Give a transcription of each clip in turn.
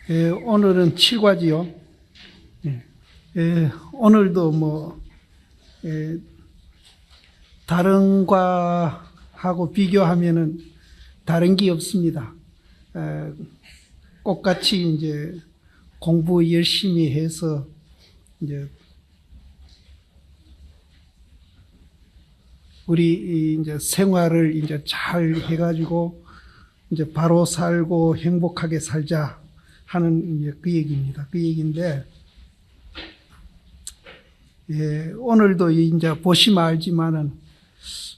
오늘은 7과지요. 오늘도 다른 과하고 비교하면은 다른 게 없습니다. 똑같이 이제 공부 열심히 해서 이제 우리 이제 생활을 이제 잘 해가지고 이제 바로 살고 행복하게 살자 하는 이제 그 얘기입니다. 그 얘기인데, 오늘도 이제 보시면 알지만은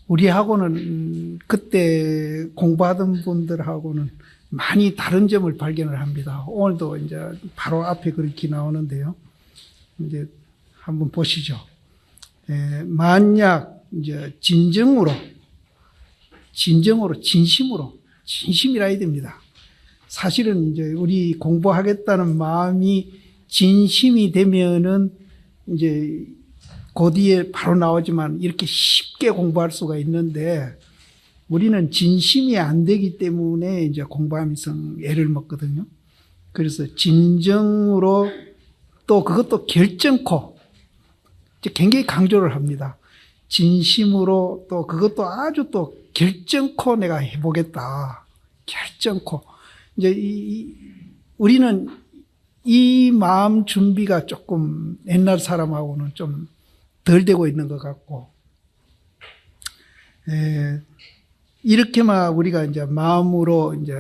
우리하고는 그때 공부하던 분들하고는 많이 다른 점을 발견을 합니다. 오늘도 이제 바로 앞에 그렇게 나오는데요. 이제 한번 보시죠. 만약 이제 진심으로 진심이라 해야 됩니다. 사실은 이제 우리 공부하겠다는 마음이 진심이 되면은 이제 그 뒤에 바로 나오지만 이렇게 쉽게 공부할 수가 있는데, 우리는 진심이 안 되기 때문에 이제 공부하면서 애를 먹거든요. 그래서 진정으로, 또 그것도 결정코, 굉장히 강조를 합니다. 진심으로, 또 그것도 아주 또 결정코 내가 해보겠다. 결정코. 이제 우리는 이 마음 준비가 조금 옛날 사람하고는 좀 덜 되고 있는 것 같고, 이렇게만 우리가 이제 마음으로 이제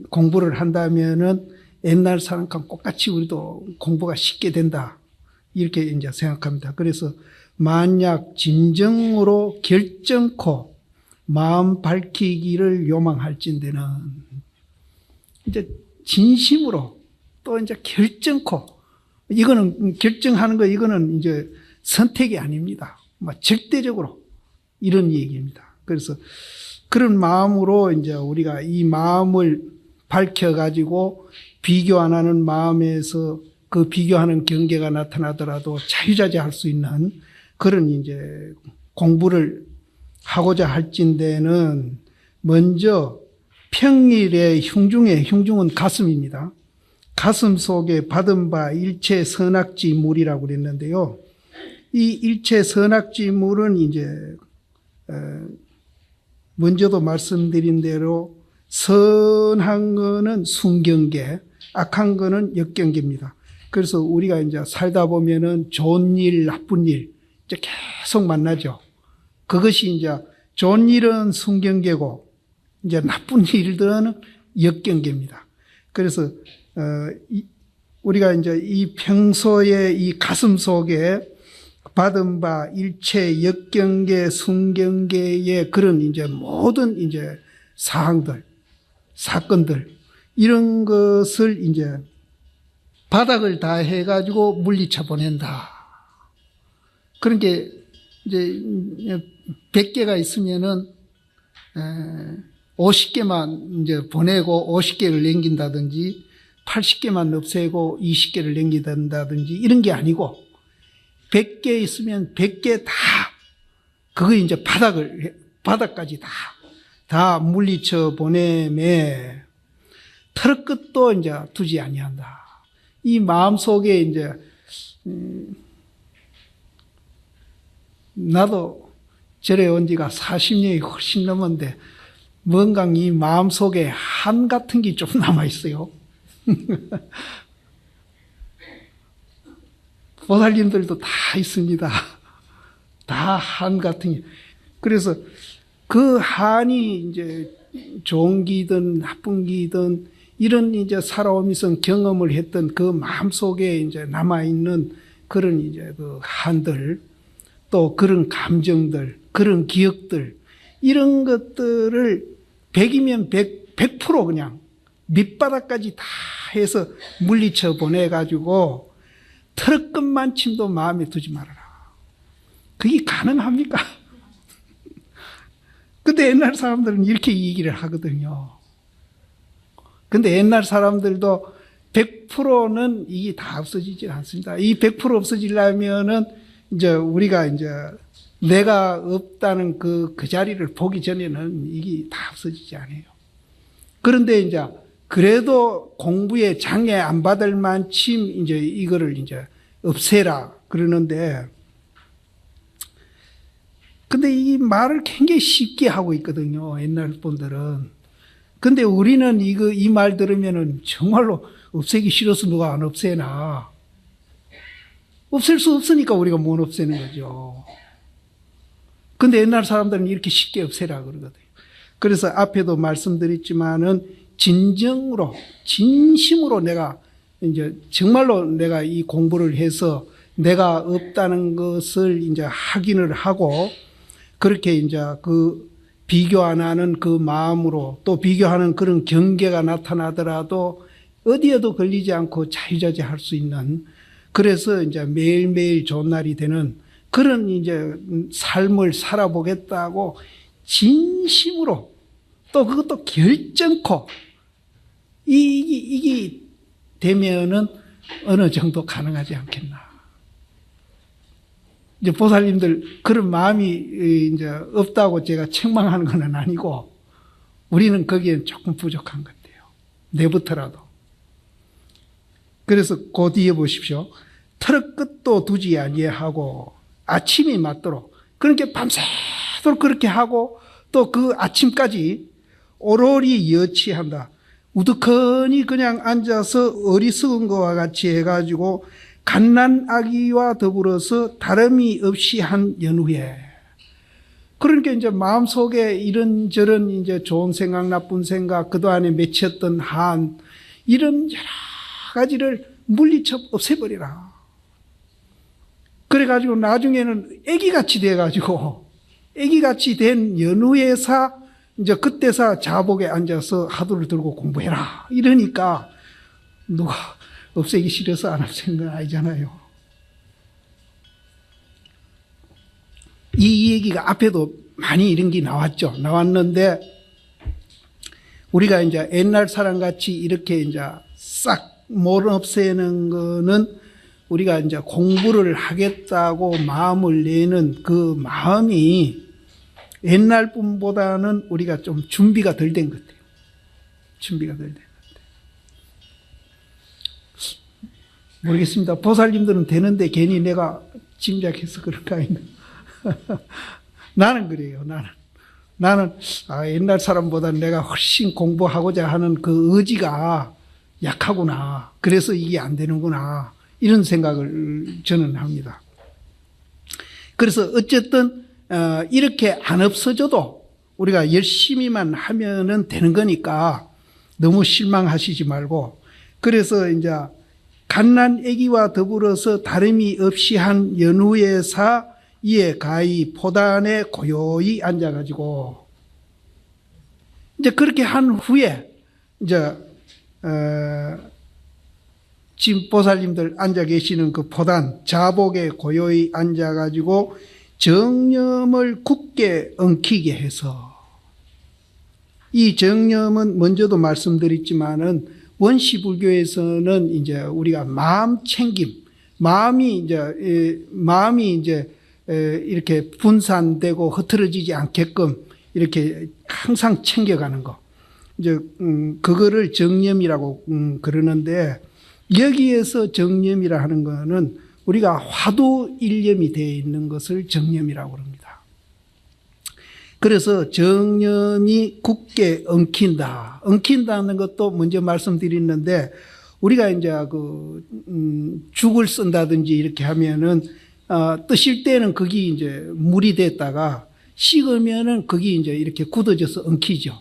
공부를 한다면은 옛날 사람과 똑같이 우리도 공부가 쉽게 된다. 이렇게 이제 생각합니다. 그래서 만약 진정으로 결정코 마음 밝히기를 요망할진대는, 이제 진심으로 또 이제 결정코, 이거는 결정하는 거, 이거는 이제 선택이 아닙니다. 절대적으로 이런 얘기입니다. 그래서 그런 마음으로 이제 우리가 이 마음을 밝혀가지고 비교 안 하는 마음에서 그 비교하는 경계가 나타나더라도 자유자재할 수 있는 그런 이제 공부를 하고자 할진대는, 먼저 평일에 흉중은 가슴입니다. 가슴 속에 받은 바 일체 선악지물이라고 그랬는데요. 이 일체 선악지물은 이제 먼저도 말씀드린 대로 선한 거는 순경계, 악한 거는 역경계입니다. 그래서 우리가 이제 살다 보면은 좋은 일, 나쁜 일 이제 계속 만나죠. 그것이 이제 좋은 일은 순경계고 이제 나쁜 일들은 역경계입니다. 그래서 우리가 이제 이 평소에 이 가슴 속에 받은 바 일체 역경계, 순경계의 그런 이제 모든 이제 사항들, 사건들, 이런 것을 이제 바닥을 다 해가지고 물리쳐 보낸다. 그런 게 이제 100개가 있으면은 50개만 이제 보내고 50개를 남긴다든지, 80개만 없애고 20개를 남긴다든지, 이런 게 아니고 100개 있으면 100개 다, 그거 이제 바닥까지 다 물리쳐 보내매 털 끝도 이제 두지 아니한다. 이 마음 속에 이제 나도 절에 온 지가 40년이 훨씬 넘었는데 뭔가 이 마음 속에 한 같은 게 좀 남아 있어요. 보살님들도 다 있습니다. 다 한 같은 게. 그래서 그 한이 이제 좋은 기든 나쁜 기든 이런 이제 살아오면서 경험을 했던 그 마음 속에 이제 남아있는 그런 이제 그 한들, 또 그런 감정들, 그런 기억들, 이런 것들을 100이면 100% 그냥 밑바닥까지 다 해서 물리쳐 보내가지고 털끝만침도 마음에 두지 말아라. 그게 가능합니까? 근데 옛날 사람들은 이렇게 얘기를 하거든요. 근데 옛날 사람들도 100%는 이게 다 없어지지 않습니다. 이 100% 없어지려면은 이제 우리가 이제 내가 없다는 그 자리를 보기 전에는 이게 다 없어지지 않아요. 그런데 이제 그래도 공부에 장애 안 받을 만큼 이제 이거를 이제 없애라 그러는데, 근데 이 말을 굉장히 쉽게 하고 있거든요, 옛날 분들은. 근데 우리는 이 말 들으면은 정말로 없애기 싫어서 누가 안 없애나. 없앨 수 없으니까 우리가 못 없애는 거죠. 근데 옛날 사람들은 이렇게 쉽게 없애라 그러거든요. 그래서 앞에도 말씀드렸지만은 진정으로, 진심으로 내가 이제 정말로 내가 이 공부를 해서 내가 없다는 것을 이제 확인을 하고, 그렇게 이제 그 비교 안 하는 그 마음으로, 또 비교하는 그런 경계가 나타나더라도 어디에도 걸리지 않고 자유자재할 수 있는, 그래서 이제 매일매일 좋은 날이 되는 그런 이제 삶을 살아보겠다고 진심으로, 또 그것도 결정코 이게 되면은 어느 정도 가능하지 않겠나. 이제 보살님들 그런 마음이 이제 없다고 제가 책망하는 건 아니고, 우리는 거기엔 조금 부족한 것 같아요. 내부터라도. 그래서 그 뒤에 보십시오. 털 끝도 두지 아니하고 아침이 맞도록, 그렇게 밤새도록 그렇게 하고, 또 그 아침까지 오로리 여치한다. 우두커니 그냥 앉아서 어리석은 것과 같이 해가지고 갓난아기와 더불어서 다름이 없이 한 연후에, 그러니까 이제 마음속에 이런저런 이제 좋은 생각, 나쁜 생각, 그동안에 맺혔던 한, 이런 여러 가지를 물리쳐 없애버리라. 그래가지고 나중에는 애기같이 돼가지고, 애기같이 된 연후에사, 이제 그때사 자복에 앉아서 하도를 들고 공부해라. 이러니까 누가 없애기 싫어서 안 없애는 건 아니잖아요. 이 얘기가 앞에도 많이 이런 게 나왔는데, 우리가 이제 옛날 사람 같이 이렇게 이제 싹 못 없애는 거는, 우리가 이제 공부를 하겠다고 마음을 내는 그 마음이 옛날 분보다는 우리가 좀 준비가 덜 된 것 같아요. 준비가 덜 된 것 같아요. 모르겠습니다. 보살님들은 되는데 괜히 내가 짐작해서 그런가 아닌가. 나는 그래요. 나는 옛날 사람보다 내가 훨씬 공부하고자 하는 그 의지가 약하구나. 그래서 이게 안 되는구나. 이런 생각을 저는 합니다. 그래서 어쨌든 이렇게 안 없어져도 우리가 열심히만 하면은 되는 거니까 너무 실망하시지 말고, 그래서 이제 갓난 아기와 더불어서 다름이 없이 한 연후에사 이에 가히 포단에 고요히 앉아가지고, 이제 그렇게 한 후에 이제 지금 보살님들 앉아 계시는 그 포단 자복에 고요히 앉아가지고 정념을 굳게 엉키게 해서, 이 정념은 먼저도 말씀드렸지만은 원시불교에서는 이제 우리가 마음 챙김, 마음이 이제 이렇게 분산되고 흐트러지지 않게끔 이렇게 항상 챙겨가는 거, 이제 그거를 정념이라고 그러는데, 여기에서 정념이라 하는 거는 우리가 화두 일념이 되어 있는 것을 정념이라고 합니다. 그래서 정념이 굳게 엉킨다는 것도 먼저 말씀드렸는데, 우리가 이제 죽을 쓴다든지 이렇게 하면은 뜨실 때는 거기 이제 물이 됐다가 식으면은 거기 이제 이렇게 굳어져서 엉키죠.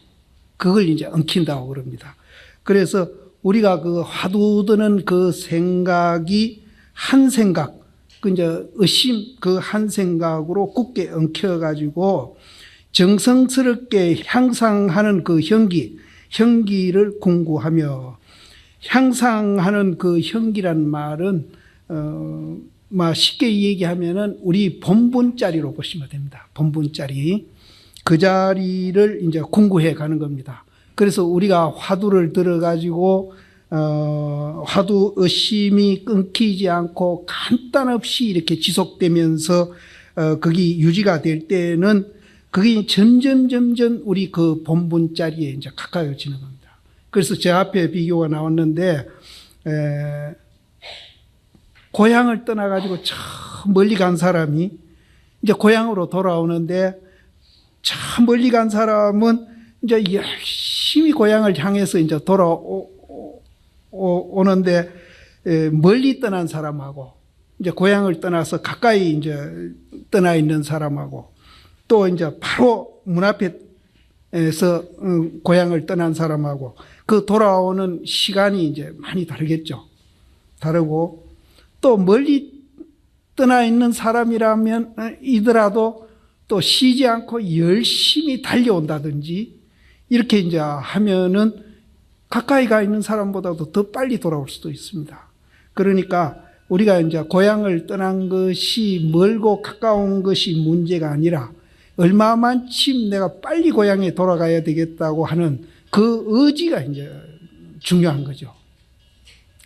그걸 이제 엉킨다고 그럽니다. 그래서 우리가 그 화두드는 그 생각이 한 생각, 그 이제 의심 그 한 생각으로 굳게 엉켜가지고 정성스럽게 향상하는 그 형기를 궁구하며, 향상하는 그 형기란 말은 쉽게 얘기하면은 우리 본분자리로 보시면 됩니다. 본분자리. 그 자리를 이제 궁구해 가는 겁니다. 그래서 우리가 화두를 들어가지고 화두 의심이 끊기지 않고 간단없이 이렇게 지속되면서 거기 유지가 될 때는 그게 점점 우리 그 본분 자리에 이제 가까워지는 겁니다. 그래서 제 앞에 비교가 나왔는데, 고향을 떠나가지고 저 멀리 간 사람이 이제 고향으로 돌아오는데, 저 멀리 간 사람은 이제 열심히 고향을 향해서 이제 돌아오는데, 멀리 떠난 사람하고, 이제 고향을 떠나서 가까이 이제 떠나 있는 사람하고, 또 이제 바로 문 앞에서 고향을 떠난 사람하고, 그 돌아오는 시간이 이제 많이 다르겠죠. 다르고, 또 멀리 떠나 있는 사람이라면 이더라도 또 쉬지 않고 열심히 달려온다든지 이렇게 이제 하면은 가까이 가 있는 사람보다도 더 빨리 돌아올 수도 있습니다. 그러니까 우리가 이제 고향을 떠난 것이 멀고 가까운 것이 문제가 아니라 얼마만큼 내가 빨리 고향에 돌아가야 되겠다고 하는 그 의지가 이제 중요한 거죠.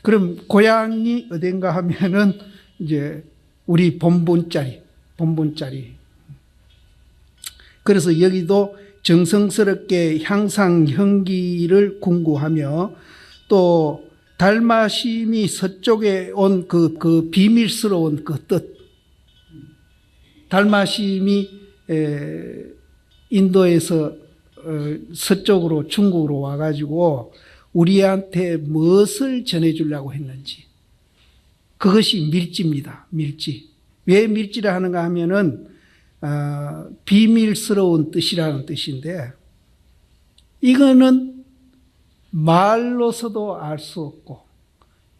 그럼 고향이 어딘가 하면은 이제 우리 본분자리. 그래서 여기도 정성스럽게 향상 형기를 궁구하며 또 달마심이 서쪽에 온 그 비밀스러운 그 뜻. 달마심이 인도에서 서쪽으로 중국으로 와가지고 우리한테 무엇을 전해주려고 했는지. 그것이 밀지입니다. 밀지. 왜 밀지를 하는가 하면은 비밀스러운 뜻이라는 뜻인데, 이거는 말로서도 알 수 없고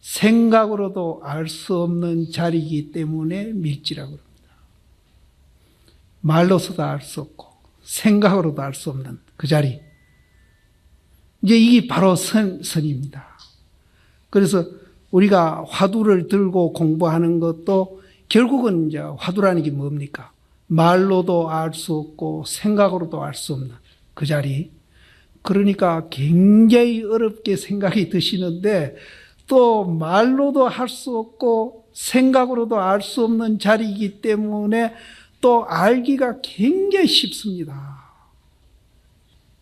생각으로도 알 수 없는 자리이기 때문에 밀지라고 합니다. 말로서도 알 수 없고 생각으로도 알 수 없는 그 자리. 이제 이게 바로 선입니다. 그래서 우리가 화두를 들고 공부하는 것도 결국은 이제 화두라는 게 뭡니까? 말로도 알 수 없고 생각으로도 알 수 없는 그 자리. 그러니까 굉장히 어렵게 생각이 드시는데 또 말로도 할 수 없고 생각으로도 알 수 없는 자리이기 때문에 또 알기가 굉장히 쉽습니다.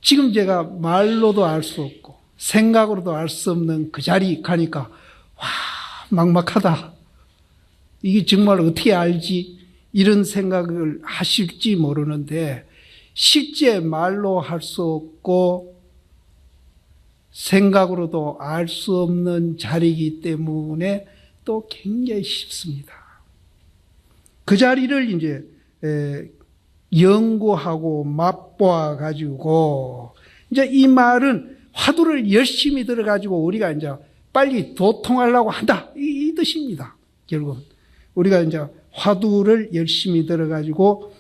지금 제가 말로도 알 수 없고 생각으로도 알 수 없는 그 자리 가니까 와, 막막하다. 이게 정말 어떻게 알지? 이런 생각을 하실지 모르는데 실제 말로 할 수 없고 생각으로도 알 수 없는 자리이기 때문에 또 굉장히 쉽습니다. 그 자리를 이제 연구하고 맛보아 가지고 이제 이 말은 화두를 열심히 들어 가지고 우리가 이제 빨리 도통하려고 한다 이 뜻입니다. 결국은 우리가 이제 화두를 열심히 들어 가지고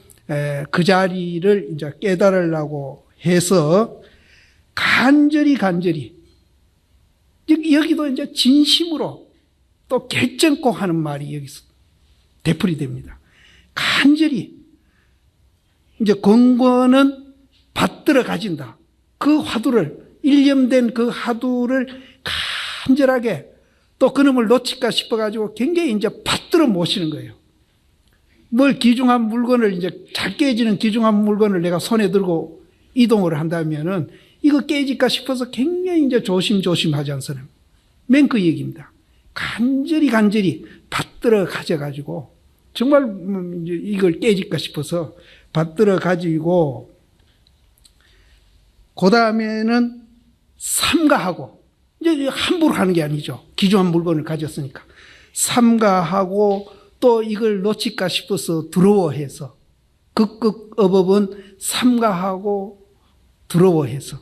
그 자리를 이제 깨달으려고 해서 간절히 여기도 이제 진심으로 또 결정코 하는 말이 여기서 되풀이 됩니다. 간절히 이제 권고는 받들어 가진다. 그 화두를 일념된 그 화두를 간절하게 또 그놈을 놓칠까 싶어가지고 굉장히 이제 받들어 모시는 거예요. 뭘 귀중한 물건을 이제 잘 깨지는 귀중한 물건을 내가 손에 들고 이동을 한다면은 이거 깨질까 싶어서 굉장히 이제 조심조심 하지 않습니까? 맨 그 얘기입니다. 간절히 받들어 가져가지고 정말 이걸 깨질까 싶어서 받들어 가지고 그 다음에는 삼가하고 이제 함부로 하는 게 아니죠. 귀중한 물건을 가졌으니까 삼가하고 또 이걸 놓칠까 싶어서 두려워해서 극극업업은 삼가하고 두려워해서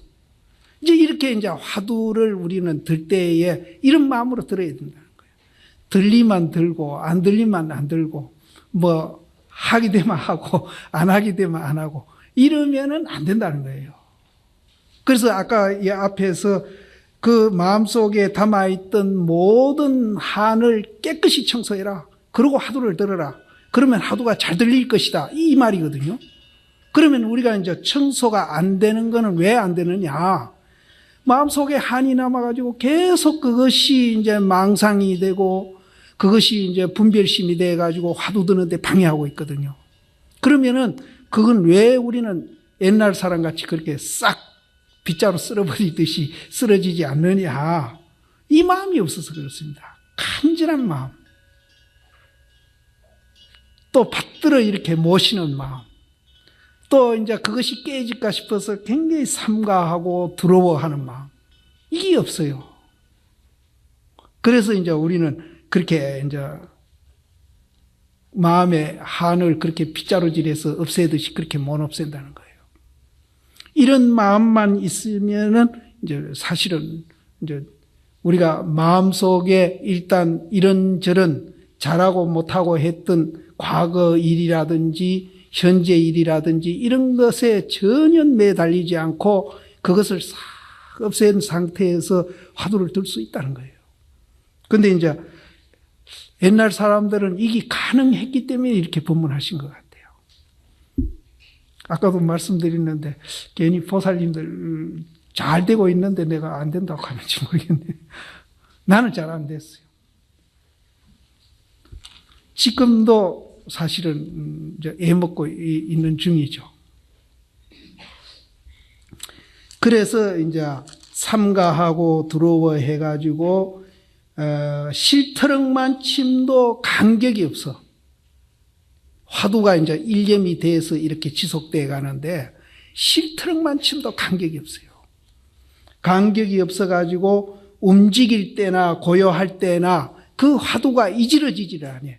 이제 이렇게 이제 화두를 우리는 들 때에 이런 마음으로 들어야 된다는 거예요. 들리만 들고 안 들리만 안 들고 뭐 하게 되면 하고 안 하게 되면 안 하고 이러면은 안 된다는 거예요. 그래서 아까 이 앞에서 그 마음속에 담아있던 모든 한을 깨끗이 청소해라. 그러고 화두를 들어라. 그러면 화두가 잘 들릴 것이다. 이 말이거든요. 그러면 우리가 이제 청소가 안 되는 거는 왜 안 되느냐? 마음속에 한이 남아가지고 계속 그것이 이제 망상이 되고 그것이 이제 분별심이 돼가지고 화두 드는데 방해하고 있거든요. 그러면은 그건 왜 우리는 옛날 사람같이 그렇게 싹 빗자루 쓸어버리듯이 쓰러지지 않느냐. 이 마음이 없어서 그렇습니다. 간절한 마음. 또 받들어 이렇게 모시는 마음. 또 이제 그것이 깨질까 싶어서 굉장히 삼가하고 두려워하는 마음. 이게 없어요. 그래서 이제 우리는 그렇게 이제 마음의 한을 그렇게 빗자루질해서 없애듯이 그렇게 못 없앤다는 거예요. 이런 마음만 있으면은 이제 사실은 이제 우리가 마음속에 일단 이런저런 잘하고 못하고 했던 과거 일이라든지 현재 일이라든지 이런 것에 전혀 매달리지 않고 그것을 싹 없앤 상태에서 화두를 들 수 있다는 거예요. 근데 이제 옛날 사람들은 이게 가능했기 때문에 이렇게 법문하신 것 같아요. 아까도 말씀드렸는데 괜히 보살님들 잘 되고 있는데 내가 안 된다고 하는지 모르겠네. 나는 잘 안 됐어요. 지금도 사실은 이제 애먹고 있는 중이죠. 그래서 이제 삼가하고 두려워해가지고 실터럭만 침도 간격이 없어. 화두가 이제 일념이 돼서 이렇게 지속돼 가는데 실터럭만 침도 간격이 없어요. 간격이 없어가지고 움직일 때나 고요할 때나 그 화두가 이지러지지를 않아요.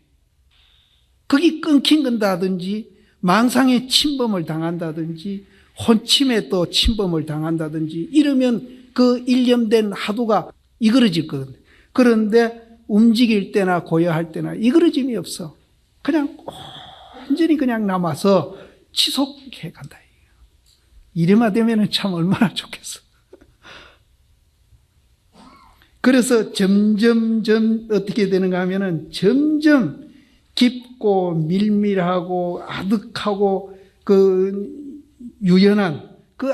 그게 끊긴 건다든지 망상에 침범을 당한다든지 혼침에 또 침범을 당한다든지 이러면 그 일념된 화두가 이그러질 거거든요. 그런데 움직일 때나 고요할 때나 이그러짐이 없어. 그냥 완전히 그냥 남아서 지속해 간다. 이래만 되면 참 얼마나 좋겠어. 그래서 점점점 어떻게 되는가 하면은 점점 깊고 밀밀하고 아득하고 그 유연한 그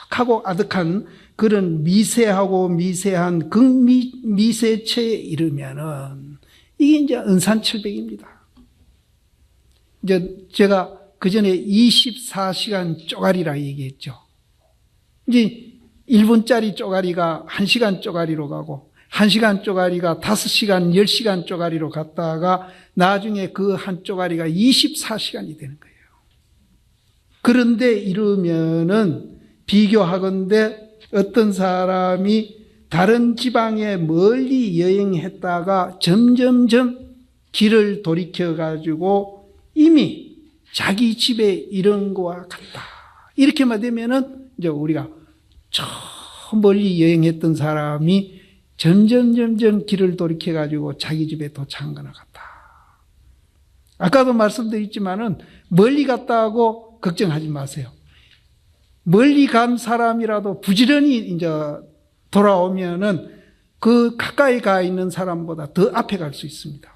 아득하고 아득한 그런 미세하고 미세한 극미세체에 이르면은 이게 이제 은산철백입니다. 이제 제가 그 전에 24시간 쪼가리라 얘기했죠. 이제 1분짜리 쪼가리가 1시간 쪼가리로 가고 1시간 쪼가리가 5시간, 10시간 쪼가리로 갔다가 나중에 그 한 쪼가리가 24시간이 되는 거예요. 그런데 이러면은 비교하건대 어떤 사람이 다른 지방에 멀리 여행했다가 점점점 길을 돌이켜가지고 이미 자기 집에 이른 거와 같다. 이렇게만 되면은 이제 우리가 저 멀리 여행했던 사람이 점점 길을 돌이켜가지고 자기 집에 도착한 거나 같다. 아까도 말씀드렸지만은 멀리 갔다 하고 걱정하지 마세요. 멀리 간 사람이라도 부지런히 이제 돌아오면은 그 가까이 가 있는 사람보다 더 앞에 갈 수 있습니다.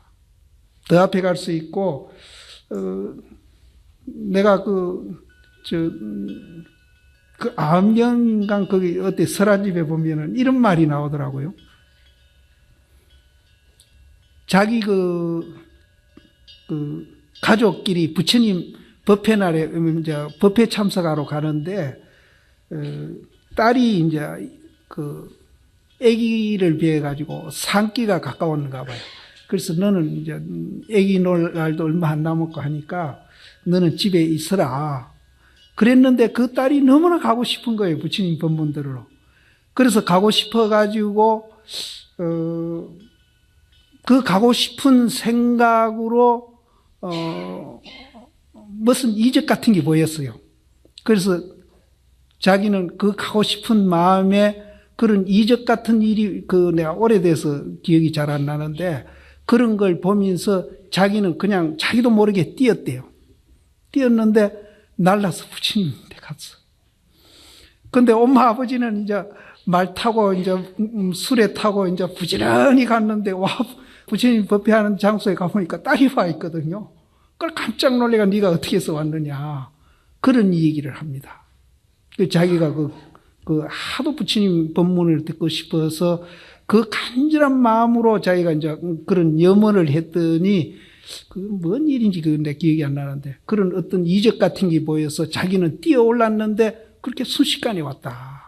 더 앞에 갈 수 있고, 내가 암경강 거기 어때 설화집에 보면은 이런 말이 나오더라고요. 자기 가족끼리 부처님 법회 날에 이제 법회 참석하러 가는데 딸이 이제 아기를 비해 가지고 산기가 가까웠는가 봐요. 그래서 너는 이제 아기 놀 날도 얼마 안 남았고 하니까 너는 집에 있어라. 그랬는데 그 딸이 너무나 가고 싶은 거예요. 부처님 법문 들으러. 그래서 가고 싶어 가지고 그 가고 싶은 생각으로 무슨 이적 같은 게 보였어요. 그래서 자기는 그 가고 싶은 마음에 그런 이적 같은 일이 내가 오래돼서 기억이 잘 안 나는데 그런 걸 보면서 자기는 그냥 자기도 모르게 뛰었대요. 뛰었는데 날라서 부처님한테 갔어. 근데 엄마 아버지는 이제 말 타고 이제 수레 타고 이제 부지런히 갔는데 와 부처님 법회하는 장소에 가보니까 딸이 와 있거든요. 그걸 깜짝 놀래가 네가 어떻게 해서 왔느냐 그런 얘기를 합니다. 자기가 하도 부처님 법문을 듣고 싶어서 그 간절한 마음으로 자기가 이제 그런 염원을 했더니 뭔 일인지 내 기억이 안 나는데 그런 어떤 이적 같은 게 보여서 자기는 뛰어 올랐는데 그렇게 순식간에 왔다.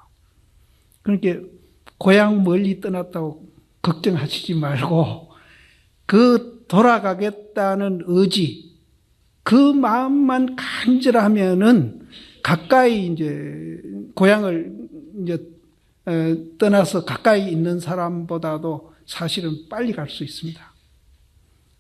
그러니까 고향 멀리 떠났다고 걱정하시지 말고 그 돌아가겠다는 의지, 그 마음만 간절하면은 가까이 이제 고향을 이제 떠나서 가까이 있는 사람보다도 사실은 빨리 갈 수 있습니다.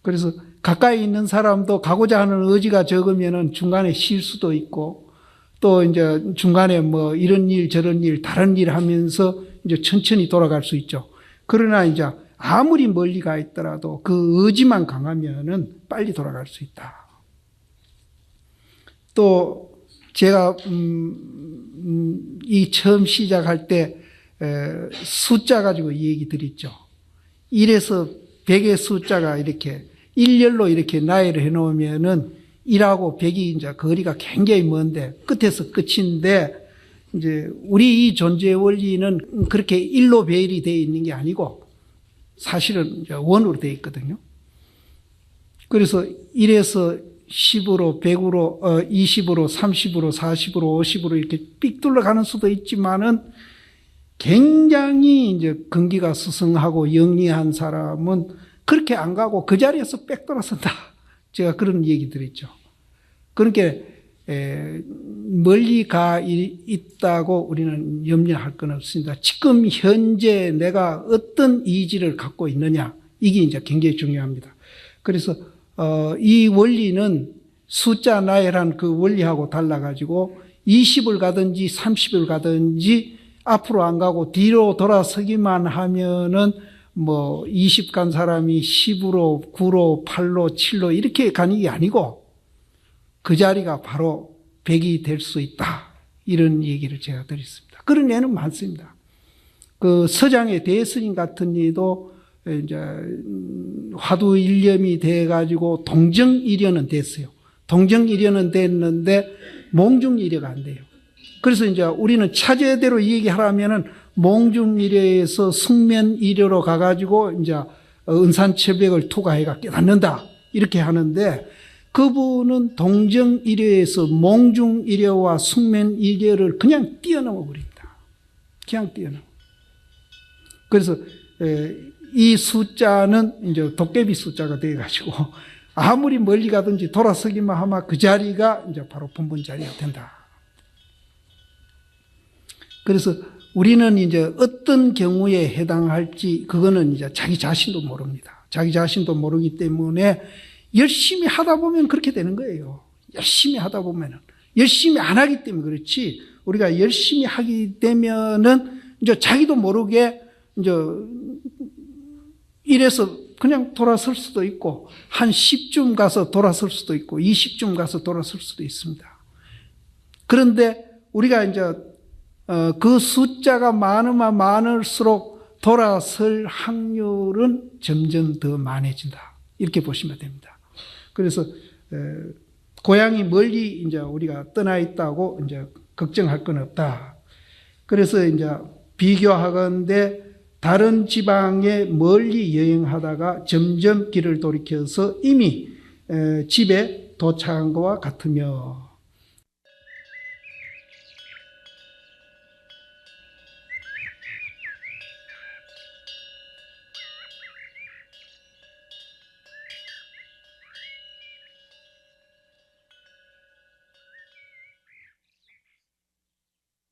그래서 가까이 있는 사람도 가고자 하는 의지가 적으면은 중간에 쉴 수도 있고 또 이제 중간에 뭐 이런 일 저런 일 다른 일 하면서 이제 천천히 돌아갈 수 있죠. 그러나 이제 아무리 멀리 가 있더라도 그 의지만 강하면은 빨리 돌아갈 수 있다. 또 제가 이 처음 시작할 때 숫자 가지고 얘기 드렸죠. 1에서 100의 숫자가 이렇게 일렬로 이렇게 나열을 해 놓으면은 1하고 100이 이제 거리가 굉장히 먼데 끝에서 끝인데 이제 우리 이 존재 원리는 그렇게 1로 배열이 되어 있는 게 아니고 사실은 이제 원으로 되어 있거든요. 그래서 1에서 10으로, 100으로, 20으로, 30으로, 40으로, 50으로 이렇게 삑 둘러가는 수도 있지만은 굉장히 이제 근기가 스승하고 영리한 사람은 그렇게 안 가고 그 자리에서 빽 돌아선다. 제가 그런 얘기 드렸죠. 그러니까 멀리 가 있다고 우리는 염려할 건 없습니다. 지금 현재 내가 어떤 의지를 갖고 있느냐, 이게 이제 굉장히 중요합니다. 그래서 이 원리는 숫자 나열한 그 원리하고 달라가지고 20을 가든지 30을 가든지 앞으로 안 가고 뒤로 돌아서기만 하면은 뭐 20 간 사람이 10으로, 9로, 8로, 7로 이렇게 가는 게 아니고 그 자리가 바로 100이 될 수 있다. 이런 얘기를 제가 드렸습니다. 그런 예는 많습니다. 그 서장의 대스님 같은 이도 이제 화두 일념이 돼가지고 동정일련은 됐어요. 동정일련은 됐는데 몽중일려가 안 돼요. 그래서 이제 우리는 차제대로 얘기하라면은 몽중일려에서 숙면일려로 가가지고 이제 은산철벽을 투과해가 깨닫는다. 이렇게 하는데 그분은 동정일려에서 몽중일려와 숙면일려를 그냥 뛰어넘어 버립니다. 그냥 뛰어넘어. 그래서 이 숫자는 이제 도깨비 숫자가 되어가지고 아무리 멀리 가든지 돌아서기만 하면 그 자리가 이제 바로 본분 자리가 된다. 그래서 우리는 이제 어떤 경우에 해당할지 그거는 이제 자기 자신도 모릅니다. 자기 자신도 모르기 때문에 열심히 하다 보면 그렇게 되는 거예요. 열심히 하다 보면은. 열심히 안 하기 때문에 그렇지. 우리가 열심히 하게 되면은 이제 자기도 모르게 이제 이래서 그냥 돌아설 수도 있고 한 10쯤 가서 돌아설 수도 있고 20쯤 가서 돌아설 수도 있습니다. 그런데 우리가 이제 그 숫자가 많으면 많을수록 돌아설 확률은 점점 더 많아진다. 이렇게 보시면 됩니다. 그래서 고향이 멀리 이제 우리가 떠나 있다고 이제 걱정할 건 없다. 그래서 이제 비교하건대 다른 지방에 멀리 여행하다가 점점 길을 돌이켜서 이미 집에 도착한 것과 같으며